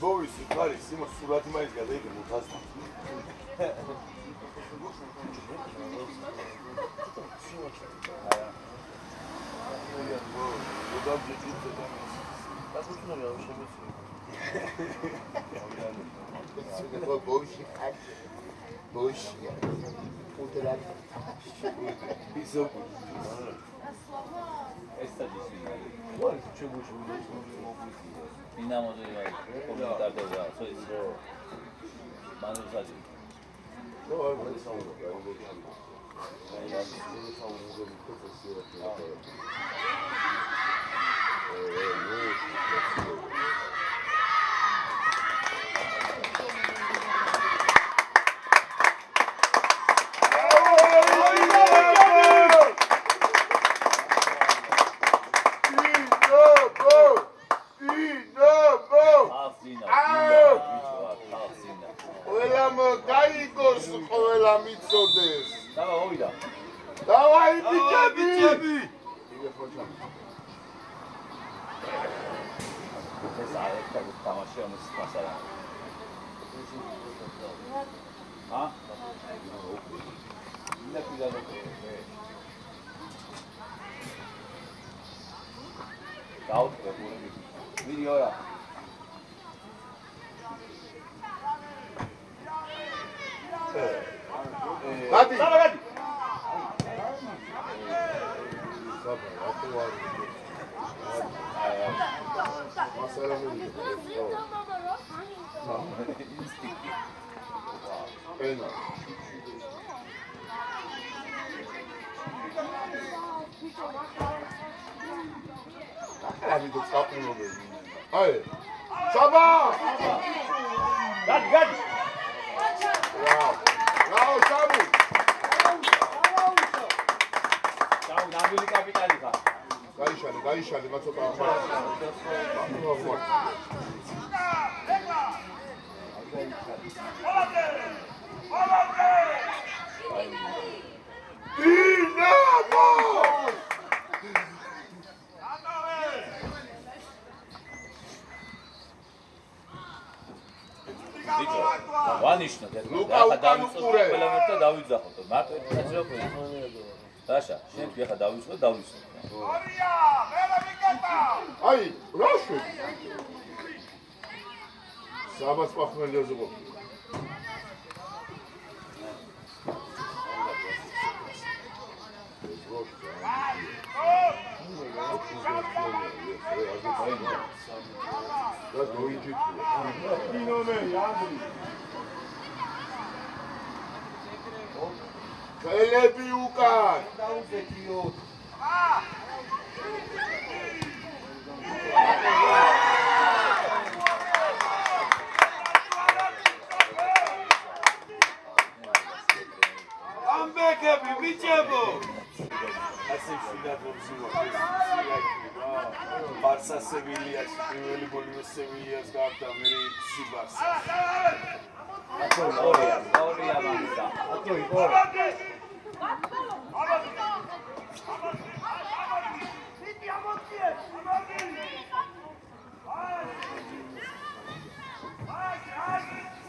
ბოვის ხარის იმას სურათი მაინც გადაიგე მუთასთან.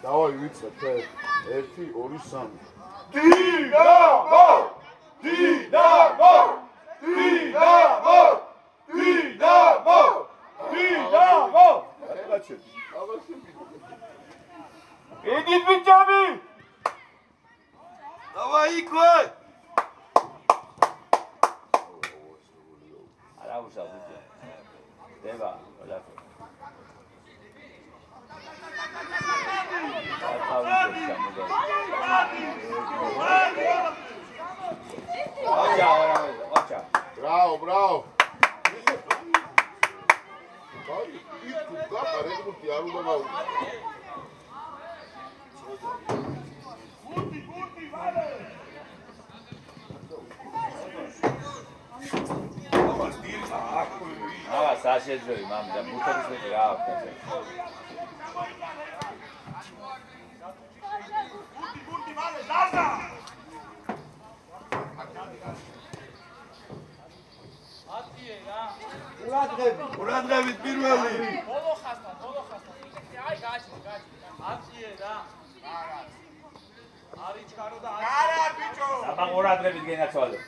Давай, Вица, 1, 2, 3. Динамо! Динамо! Динамо! Динамо! Динамо! Иди, Бенджамин! Давай, Игорь! Дева, оля. Bravo, bravo. Isso, cara, ele não tem algo mal. Ah, Sasha Joy, mami, da puta que você grava, ურადღებით პირველი. ბოლო ხასთან. აი, აბა ორადრებით გენაცვალე.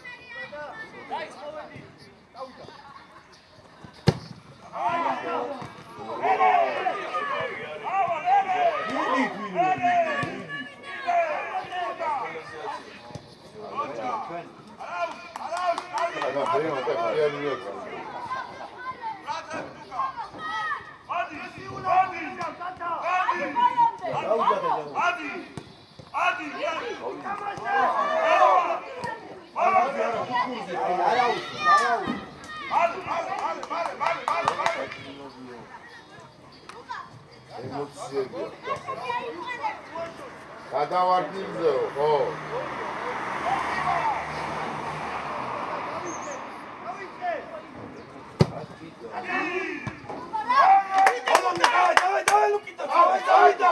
გადავარდნილზეო, ხო. Давай, Лукита, давай. Давай.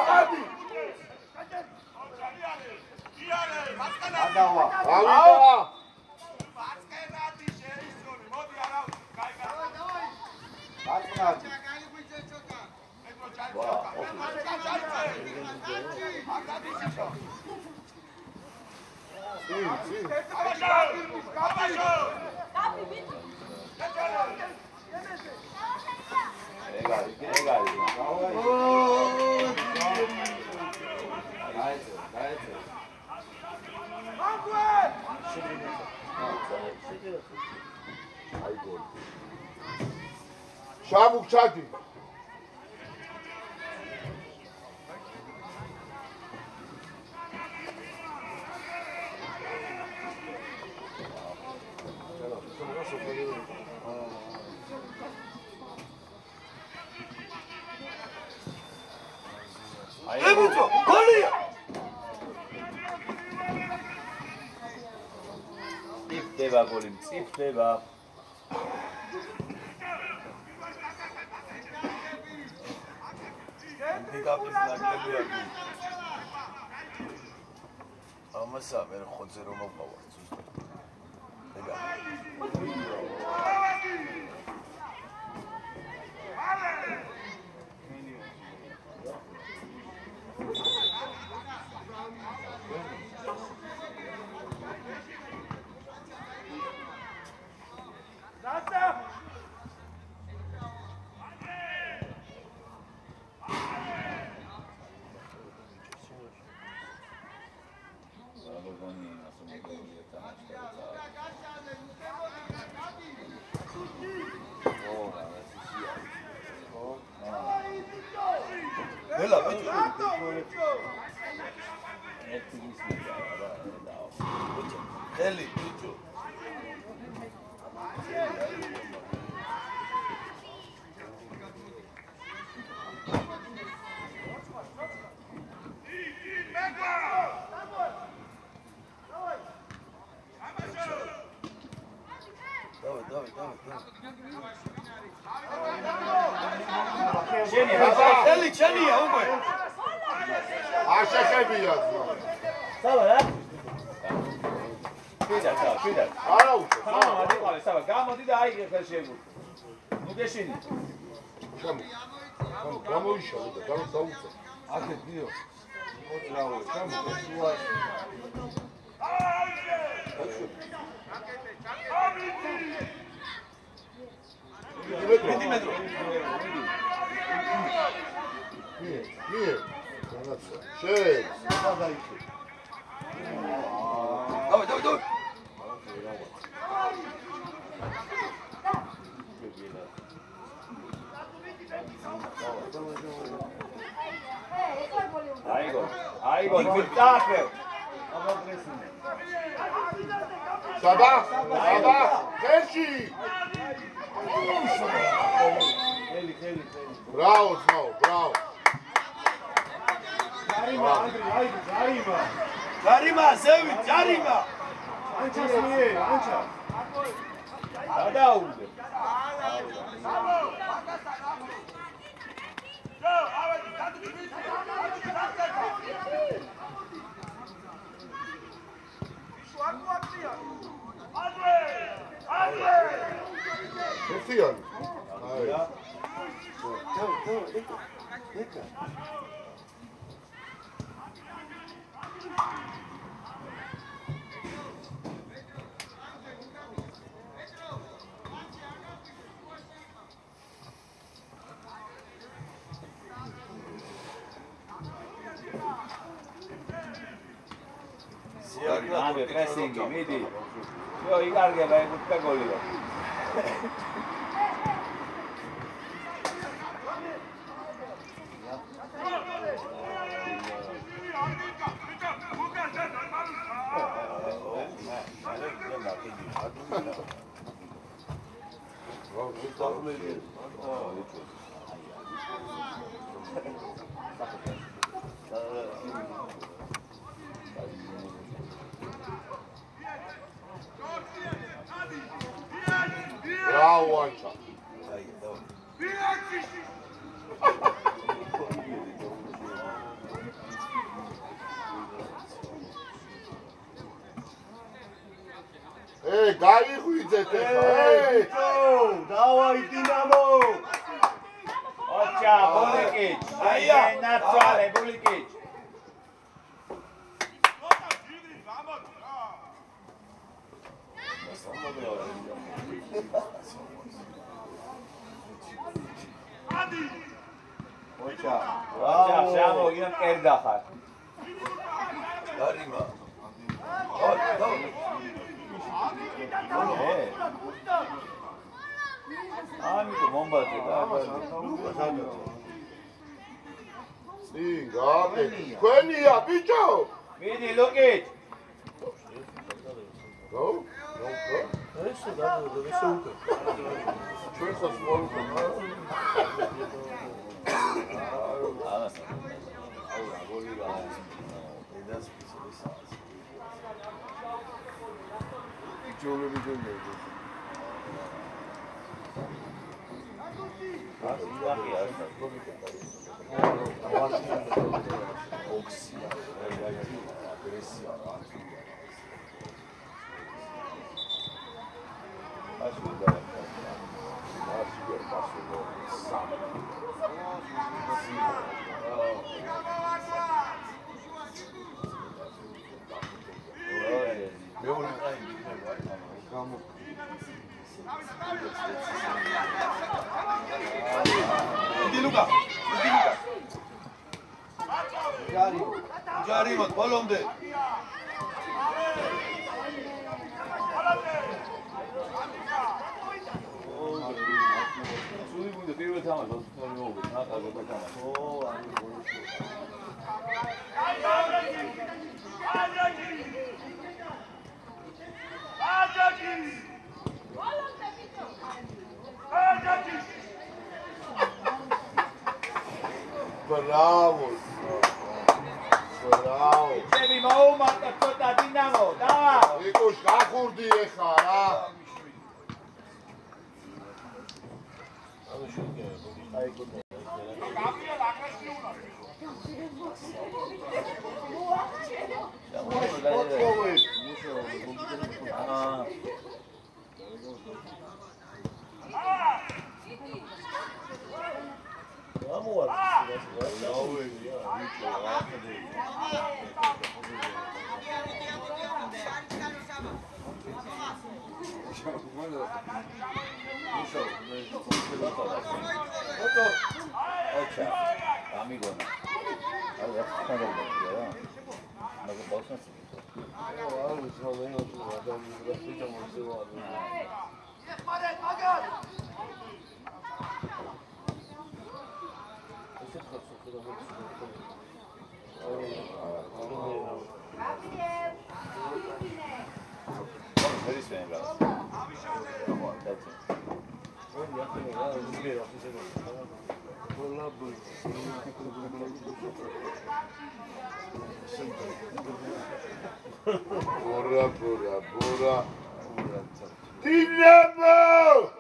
Şabuk çadı. Ebuco, golü! Tsipteva goli, tsipteva. Dikapis naglebია. Ამასა მე ხოძე რომ მოვყავარ ზუსტად. ეგა. Ela, Eli, bicho. Eli, Chania, hombre. Aşağı Sava, eh? Fida. არა უჩო. მადიყვავე, სava, გამოდი და აი ხელ შეგულ. ნუ გეშინი. გამოიშალე და დაუწე. აქეთ დიო. მოძრაო, ჩამო. მეტრო. მie. შე. Давай. Айго, ვიტახე. საბა, ხერში. ხელი. Bravo, bravo. Jarima, Zevit, Jarima. Ancha. Dadaulde. Eftiyan. Ande pressing midi. Yo ikargeba egutqa goliva. Bravo, Anca. Hey, გაიღვიძეთ ეხლა. Hey, დავაი დინამო. Ocha, Bulikic. Aia, Natsale, Bulikic. Ocha. Ocha, siamo io erdaxar. Darima. ამიტომ მომბაძე და სინგაპე. ქვენია, ბიჭო. მიდი ლუკიჩ. გო? ესე გადავიდა, ესე უკვე. ჩვენ ხო სპორტ ჯარიმოთ ბოლომდე. სული გუნდი პირველ თამაშს 20 მოვიდა, ნაკაზე თამაში. Bravo. Bravo. ჩემი მოუმატა ცოტა დინამო, დავა. ნიკოშ გახურდი ეხა რა. Ocha, amigona. Allora, cosa vuoi dire? Ma che possono essere? Bora. Dinamo!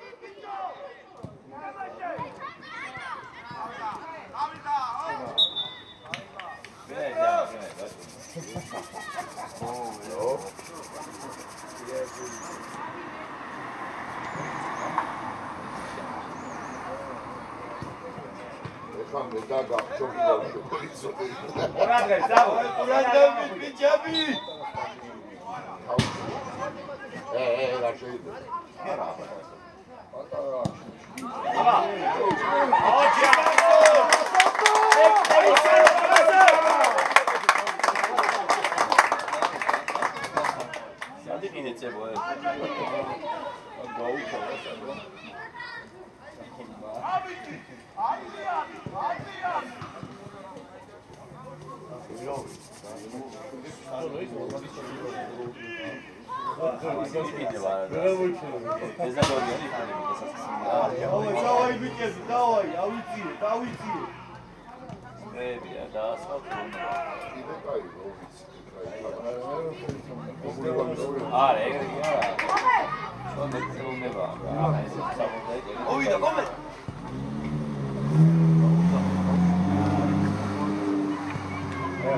იყიდე წებო ეს. გაუჩა ესა.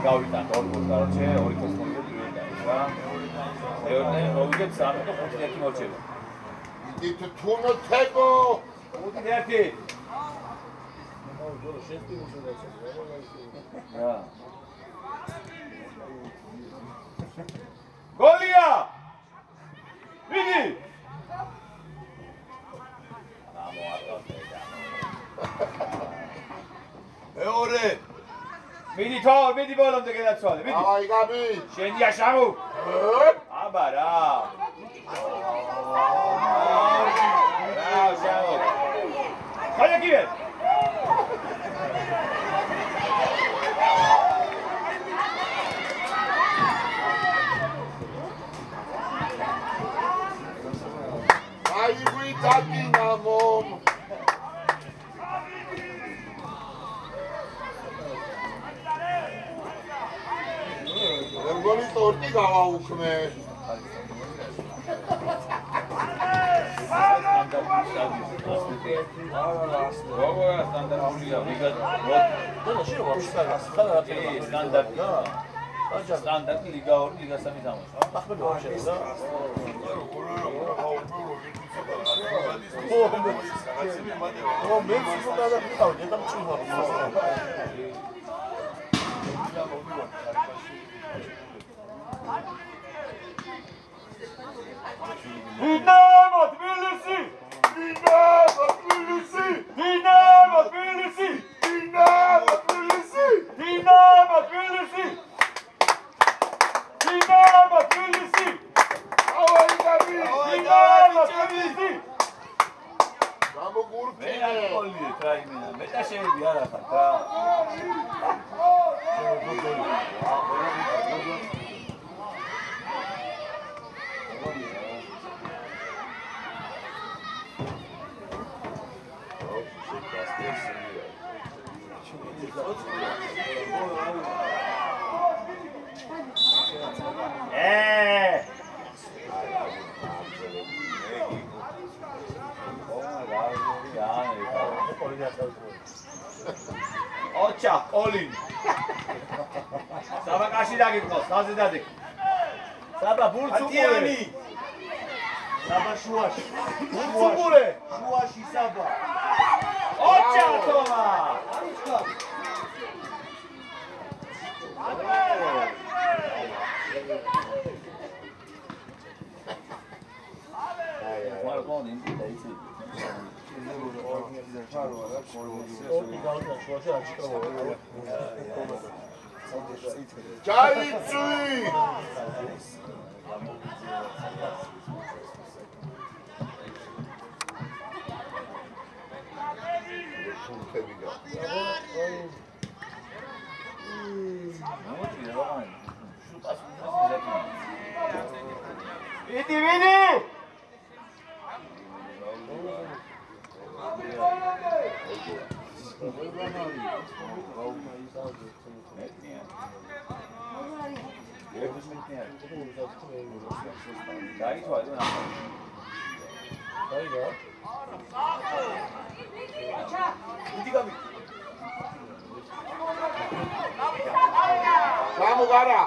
გავიტან ორკორჩე ორი კოსმონავტი ვიდა ეორნე მოვიგეთ 3.5 მორჩება ით თუნო თეკო 5.1 გოლია ვიდი მეორე მიდი თო მიდი ბოლომდე გადაცვალე მიდი აი გაბი შენია შამუ აბა რა შამუ ხალხი აი ვიტაკინა მომ გონი ტორტი გავაუქმე სტანდარტი ლიგა 2 ლიგა 3 თამაშია. ახლა შედა. Dinamo Tbilisi! Dinamo Tbilisi! Dinamo Tbilisi! Dinamo Tbilisi! Dinamo Tbilisi! Dinamo Tbilisi! აი გაბი Dinamo Tbilisi! გამოგურკინე მე არ ყოლი რაიმენა მე და შეები არა ხარ და ოჩა კოლინ საბა კაში დაგიყოს ხაზე დადიკ საბა ბურცუკული საბა შუაში ბურცუკული შუაში საბა ოჩა თომა ჩაიწვი იდი ვიდი გამოგარა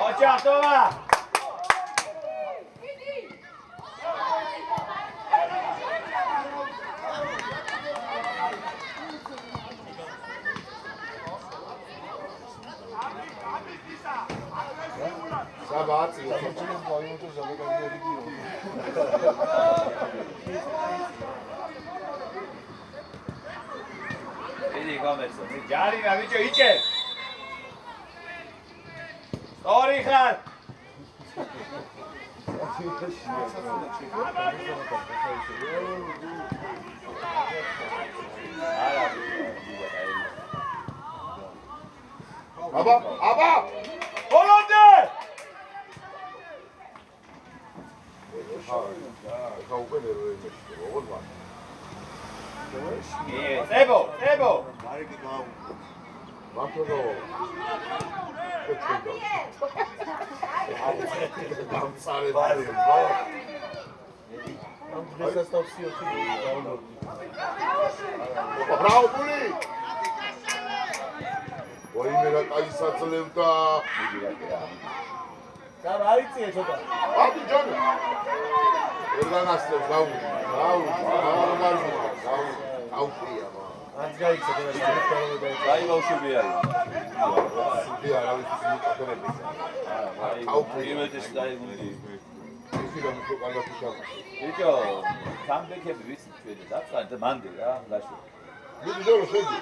Ocha, toma! საბაცი მესო. ჯარინა ბიჭო იჭე. ორი ხარ. აბა, აბა! ბოლონდე! ხა უკვე ნერვები როგორ ვარ? ებო, ებო. მარიკი გაუ. მართლა გამწარე ბარი. ამ დღესაც თავსიოთი დაუნლოდ. ბრავო პული! ვაიმე რა კაი საძლევდა. და რა იწიე ცოტა. აბი ჯონა. ერგანასწრებს გაუ. აუყია მა. რაც გაიქცა და შეიძლება აი ბავშვები არის. სიდი არავის მიკატორები. აი იმედეს დაიგუნდი. ისე რომ უფრო კარგად უშავ. ბიჭო, კამბექები ვიცი ჩვენი დაწყან და მანდე რა, ლაშო. მიდი ძორო შედი.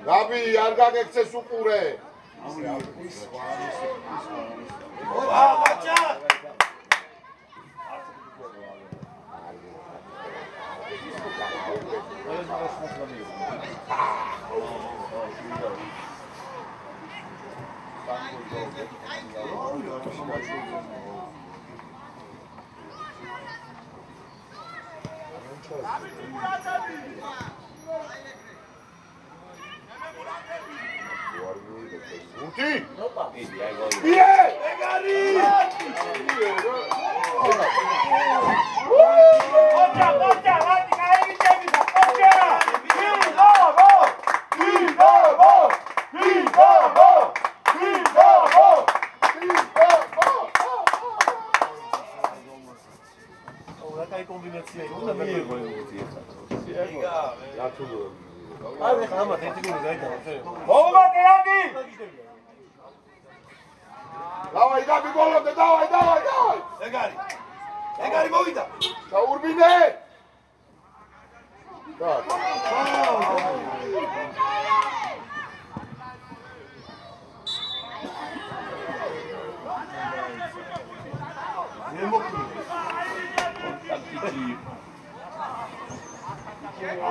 გაბი არ გაგექცეს უყურე. ბაჭა! უთი! იდი აი გოლი. იე! ეგარი! ოჯა, ოჯა, რადი გაიგები და ოჯა! ვიდავო! ვიდავო! ვიდავო! ვიდავო! რა კაი კომბინაცია იყო და მიიღო უთი ახლა. რა თუ აი ხა ამა თეთრული გაიტანა ხე. მოვუმატე რადი! დავაი გაბი გოლობდე, დავაი! ეგარი მოვიდა. ჩაურბინე! და.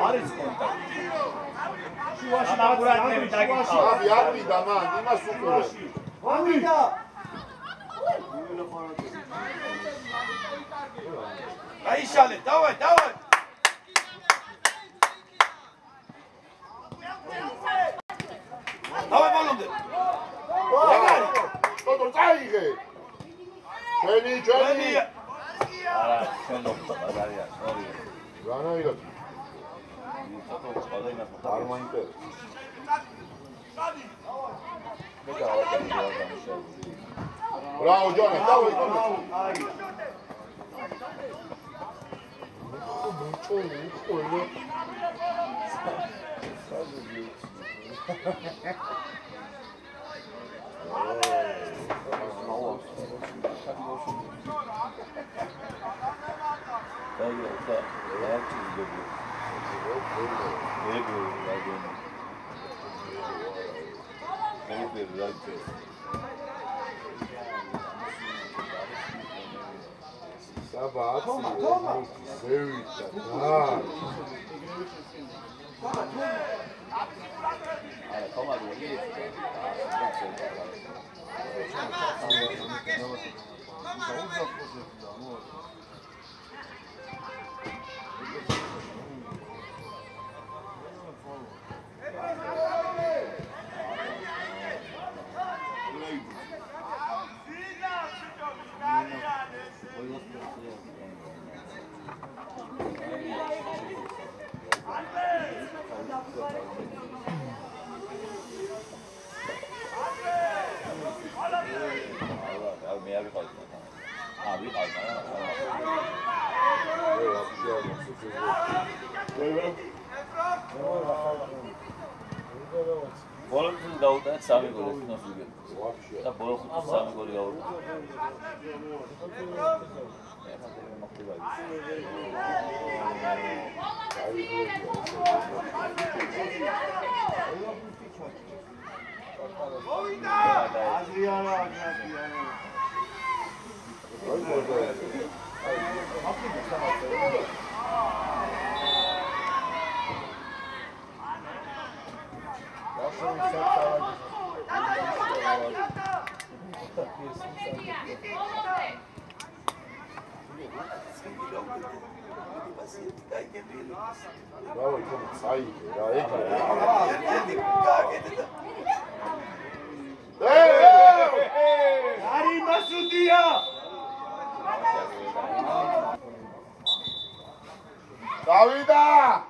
არის კონტაქტი. შუაში მაგურატები დაგიხავ. აბი არ მიდა მან, იმას უყურე. ვამიდა. აიშალე, დავაი! დავაი ბოლომდე. ეგარი! თორე წაიღე. ჩვენი. არა, ჩვენ ლოქბაზარია, სორი. რანაირად? ცოტა სხვა იმას არ მაინტერესებს. მე გავაკეთე გამიშავე. ბრავო ჯონა, დავაი. აი. მუჭო, უყოლო. მე არ ვიყავ. ვიყავ. ბოლოს დაუტანეთ 3 გოლი ფინალს ვიგებ. და ბოლოს 3 გოლი გაუტანეთ. Bravo, come sai, Ari Masudia! Davida!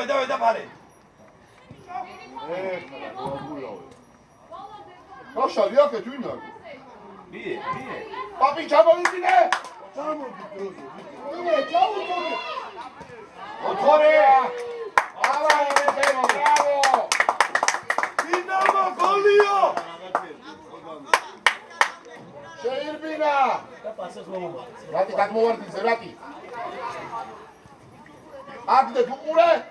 Давай, парень. Kaşar ya kötüyün abi. Bir. Papi çabuk izine. Otore. Bravo. Dinamo goliyor. Şehir bina. Rati takma var bize Rati. Hadi de tukure.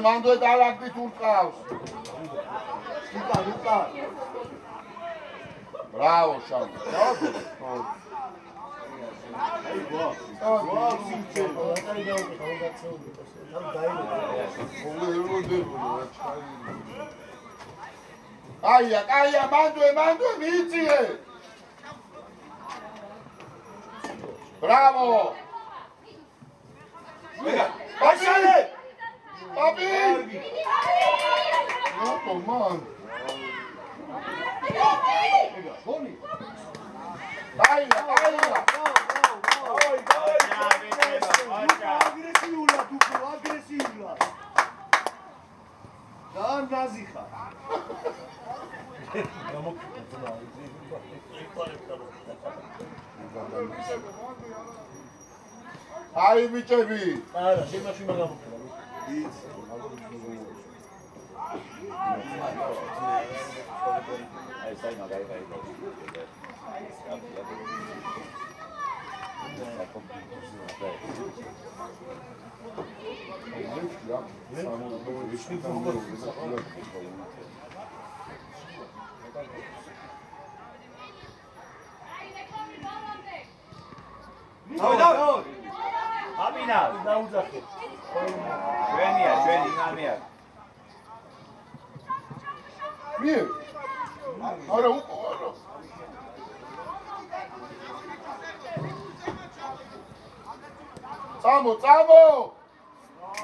Mando dalakli Turkaus. Bravo Şam. Aia, mando, vizie! Bravo! Passale! Papi! No, man! Aia! Agresivla. Dan razikha. Ai bicevi! Ara, შემაში მაგამოხდა. აი საი მაგარი. Давай. Აბინა, დაუძახე. ჩვენი ნამია. Mie? Ara uko. Წამო!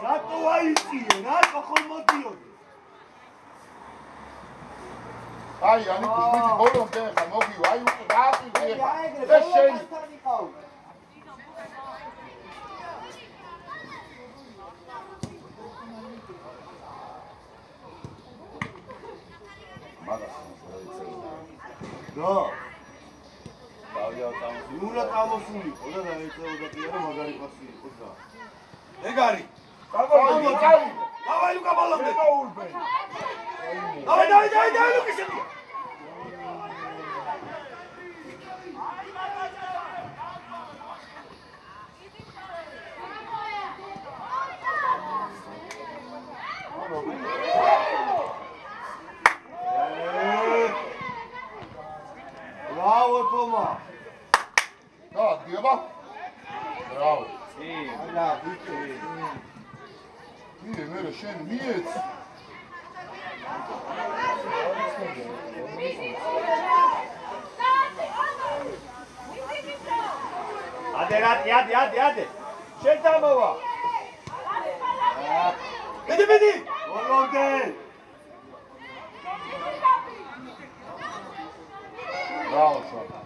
რატო აიწიე? რატო ხომ მოდიოდი? აი, ანი კუშმიტი ბოლომდე ხა მოგივა, აი უკვე გააყიდე ხა. და შენ და დავიაო წამო. ნულა წამოსულიყო და დაეწეოდა პიერო მაგარი პასი იყო და. ეგარი. წავი. Давай, Лука, ბოლომდე. გაურბენ. Давай, Лука, შენ. Bravo, Toma. Da, dieva. Bravo. Sì. Mie, mere, sceni, miec. Ade. Şertamova. Bedi. Volonte. Bravo şu an.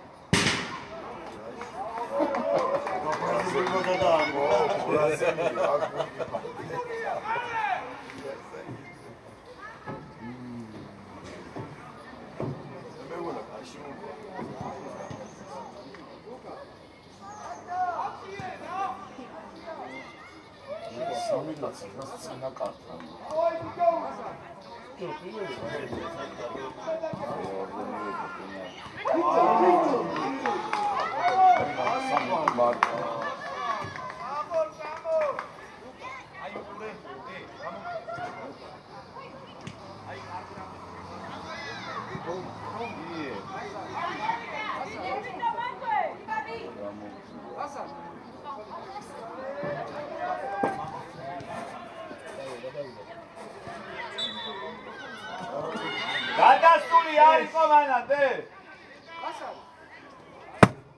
გადასული არის კომანდანტე.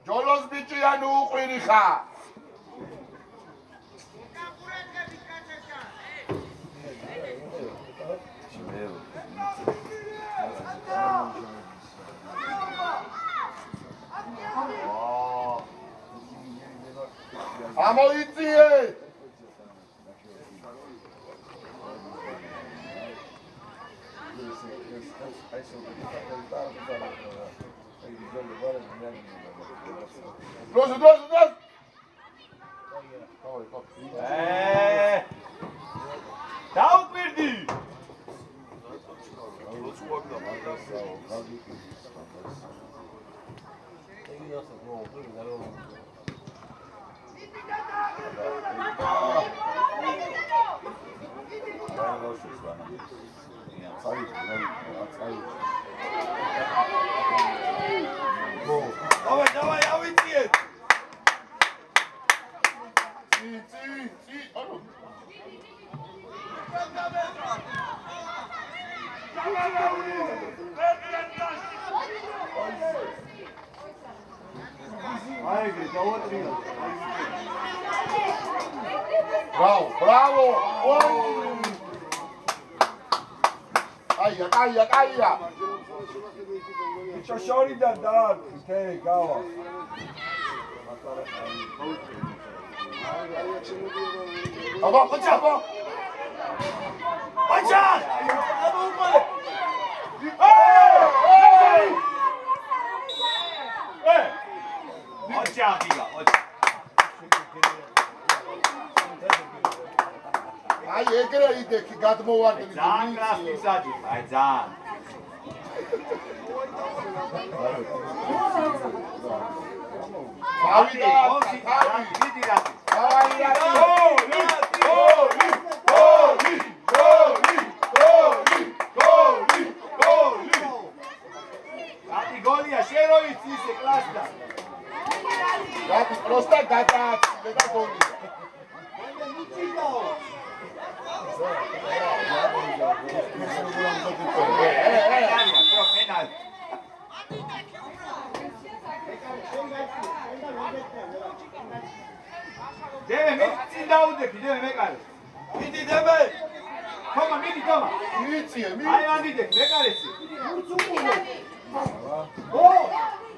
ჯოლოს ბიჭიანი უყვირი ხარ. ამოიწიე. Dos. დაუკვირდი. Давай, ავიწიეთ. Ці. Алло. Bravo. Aia. შორიდან დაარქვი, თე, გავა. აბა, ხოჭა. აი ეგრე იდექი გადმოვარდნი. ძალიან გრაფიკსადი, აი ძალიან. ავიდა, დიდი რატი. კატეგორია შეროიცი ისე კლასდა. რატი პროსტა გადააცილე და გოლი. დემე მე წინ დაუდექი, დემე მეკარე. მიდი დემე. ხომა მიდი ხომა. მიიწიე. აი მანდიდექი, მეკარესი.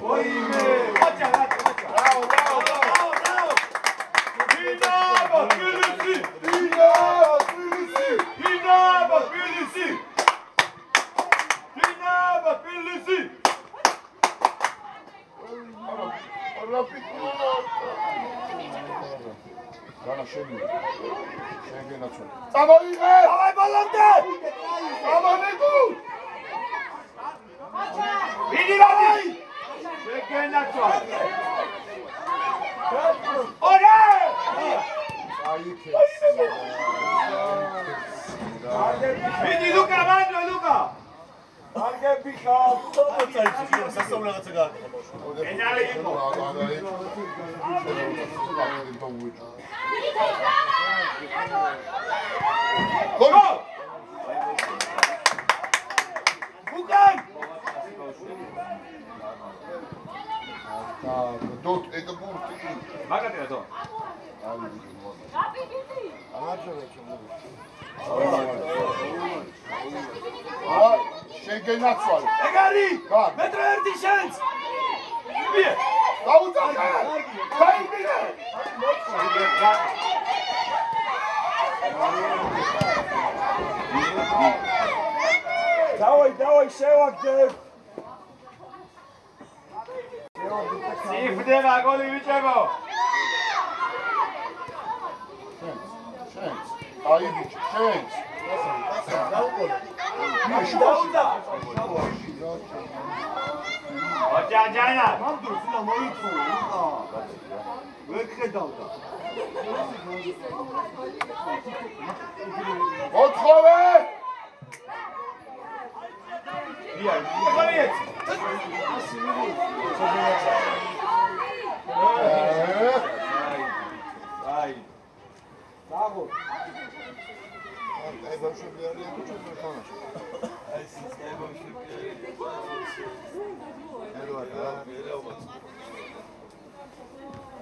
ოიმე, ხოჭა რატო. Bravo. დინამო, ფილისი. წამოიღე! დავაი ბოლომდე! წამონიკუ! მიდი რადი! შეგენაცვა! ორე! მიდი ლუკა, მანდო ლუკა! არგები ენალი იყო. გოლ! უკან! დოთ ეგბურტი. მაგათია თო. შეგენაცვალე. ეგარი! მეტრე ერთი შენს! მie! დაუძახე! დაიბინე! დავაი შევაგდებ. სიფდება გოლი ბიჭებო. შენს. აი ბიჭი, შენს. დაუდა. ოჯაჯანა. მამდროს უნდა მოიწოვო. ვერ ხედავდა. მოთხოვე! გოლიეთ. აი. დაგო. აი ბავშვები არიან თუ ჩვენ ხანაში. აი სიცე ბავშვები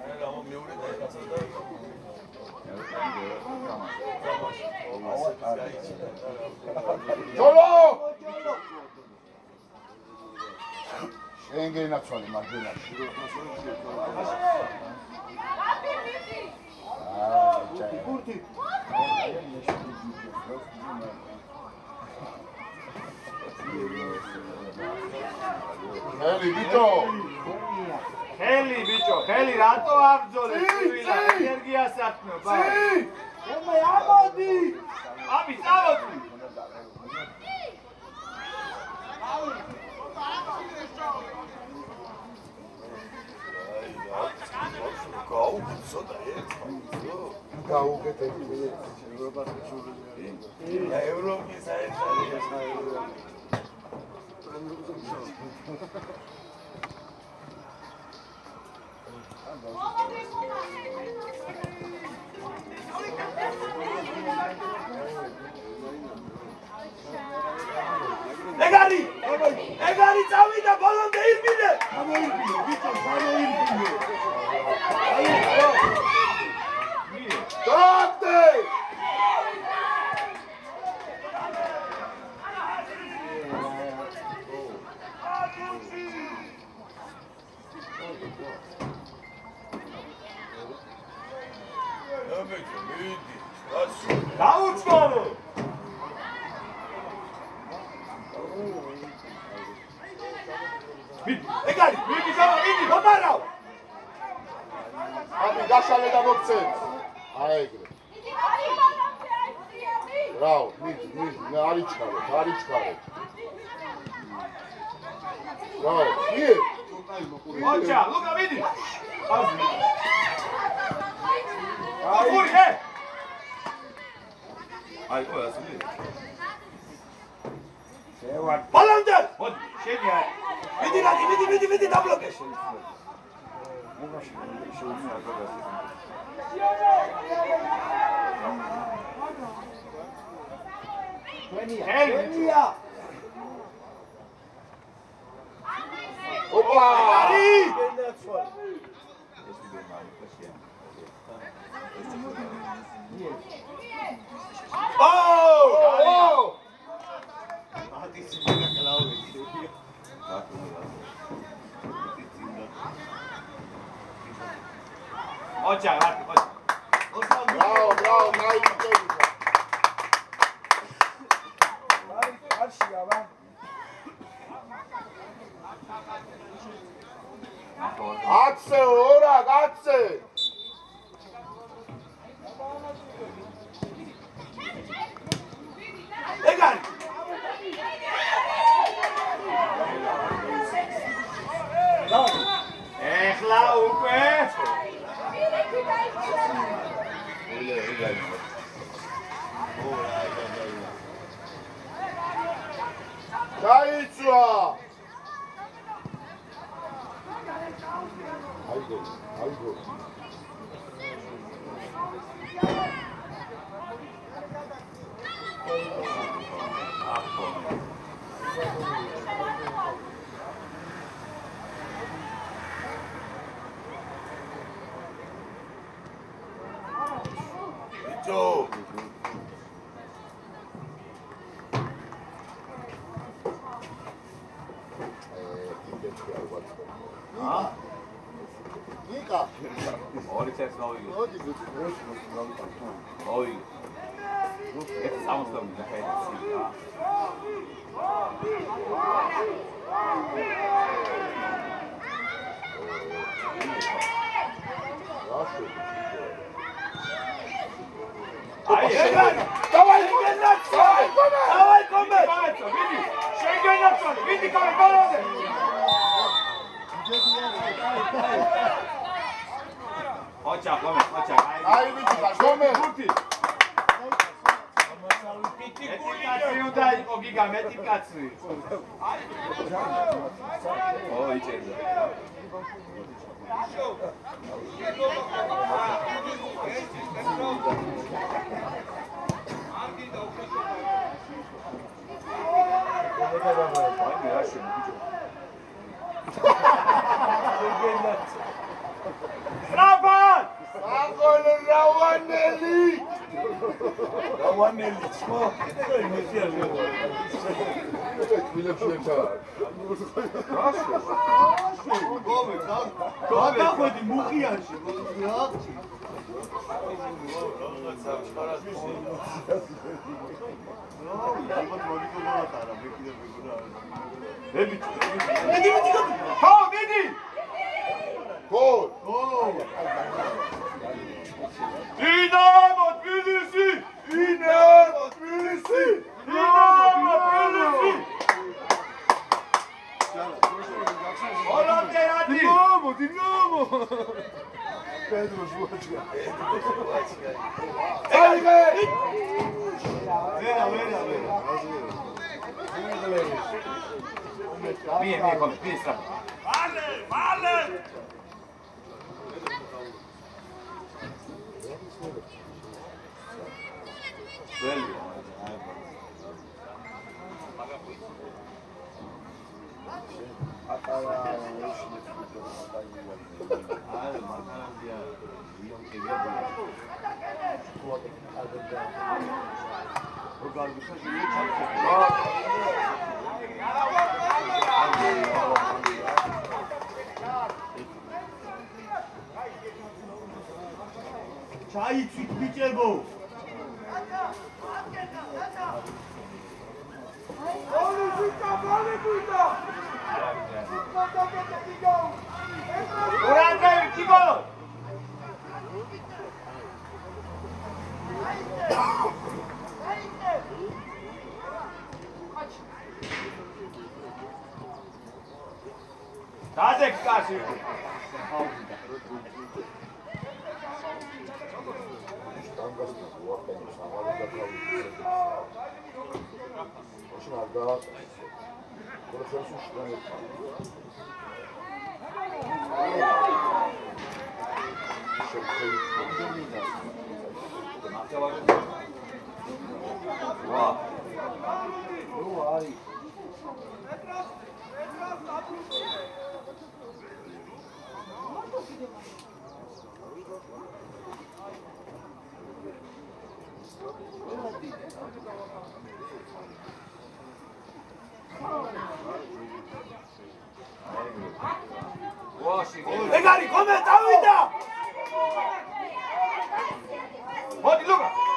არა მეორე დაიწყო და ჯოლო! შენგენაცვალე მარჯვენაში. გურთი. ხელი ბიჭო. ხელი ბიჭო, ხელი რატო აბძოლე? ენერგიას ატმევ, ბა. მე ამოდი. აბი, წავოდი. გაუგცო და გაუგეთე. ევროპის საერთაშორისო ეგარი წავიდა ბოლომდე ირბინე. გამოირბინე, ბიჭო, გამოირბინე. დადე! დაუწყორო. ეგარი, მიდი გამარავ. აბი გაშალე და მოგცემ. აი ეგრე. რაო, მიდი, არიჩქარეთ. რაო, ი? ოჩა, ლუკა მიდი. აი, აი, ყველა სული. შევარ. ბოლომდე. მოდი, შენი აი. მიდი, დაბლოკე. ელია. ოპა! არი! ოჩა, Bravo, nice. არშია ვა. Atse, ora, atse. ეგარი. ეხლა უკვე Daitsua. Egari, come Davida! Hadi Luka!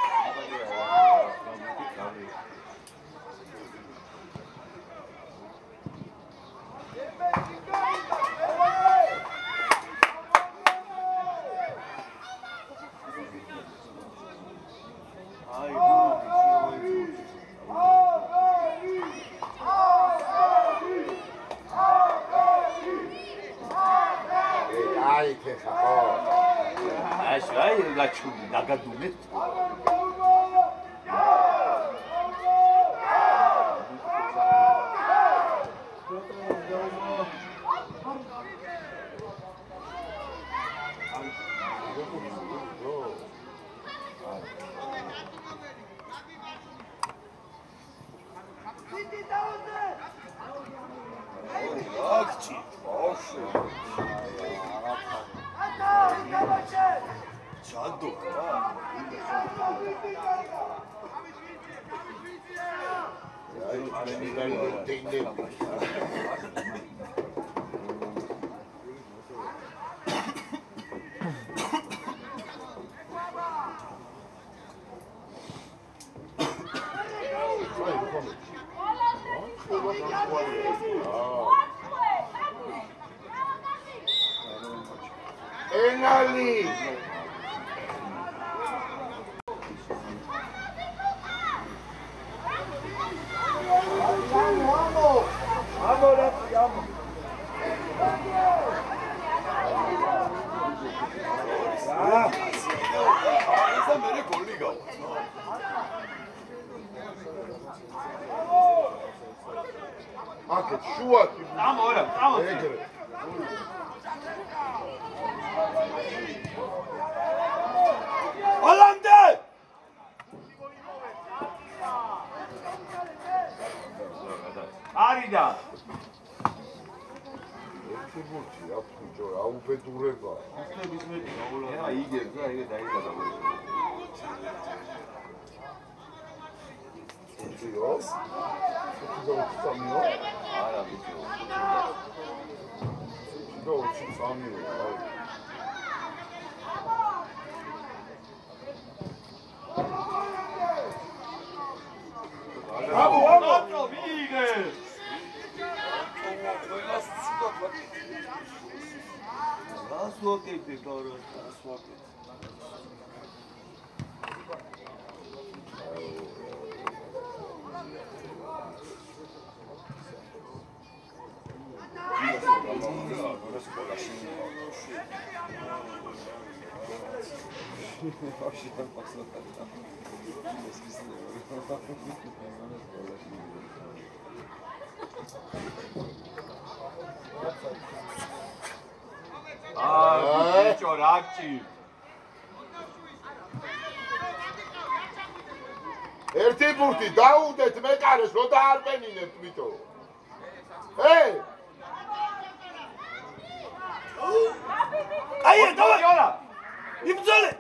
Penali! Akit, šuat! Tamo, ora, tamo. Hollande! Arida! Ეთიბურთი, აფუჭო, აუბედურება. ახლების მეტი გაულა. ეხლა იგებს და ეგ დაიგადა. Ციოს? სამიო? არა ვიცი. სამიო, აი. Bravo, Vigel! Rasloket τώρα. Bicho, Rakchi. ერთი ბურთი დაუდეთ მეკარეს, რო დაარბენინებთ ბიჭო. Aye, давай! Ora! Იბრძოლე!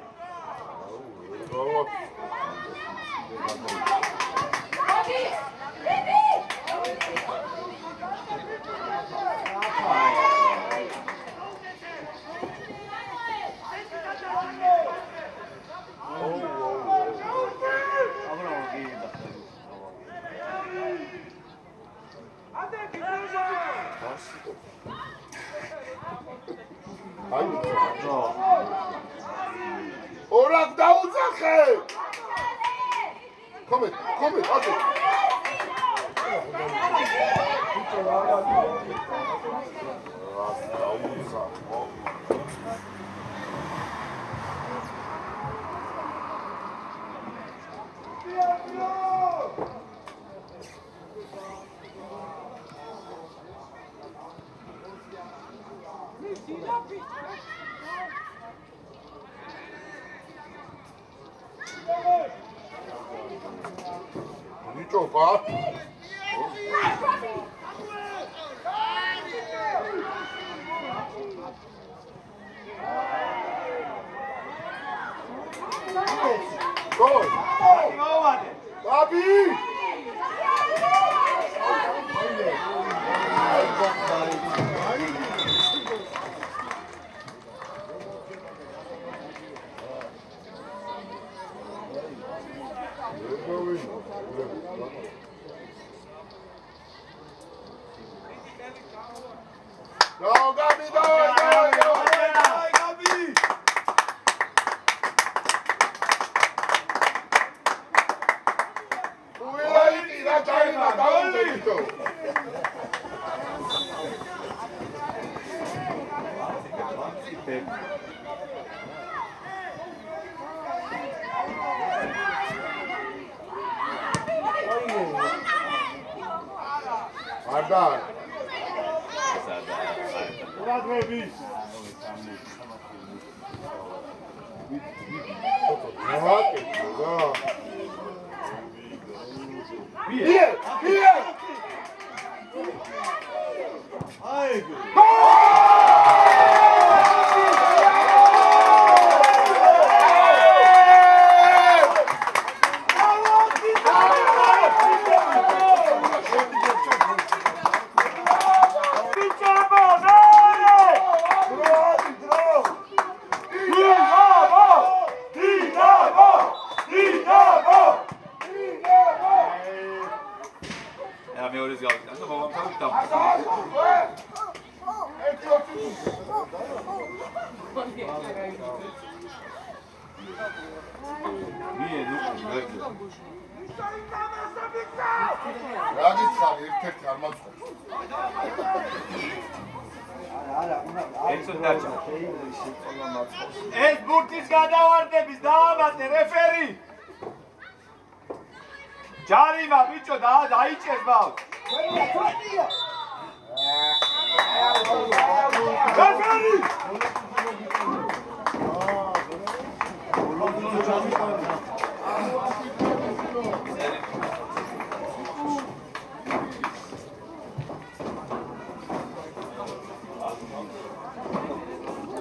Orak დაუძახე! Komit, აკეთე. Bičopa. Gol. Abi. No, Gabi, давай, Gabi! Уйди, начали на даунту. Arda. Radrevi. Here. Ay. რა გითხარი ერთ-ერთი არ მაწყობს ეს ბურთის გადავარდების დაამატე რეფერი ჯარიმა ბიჭო დაიჭერს ბავშვს რეფერი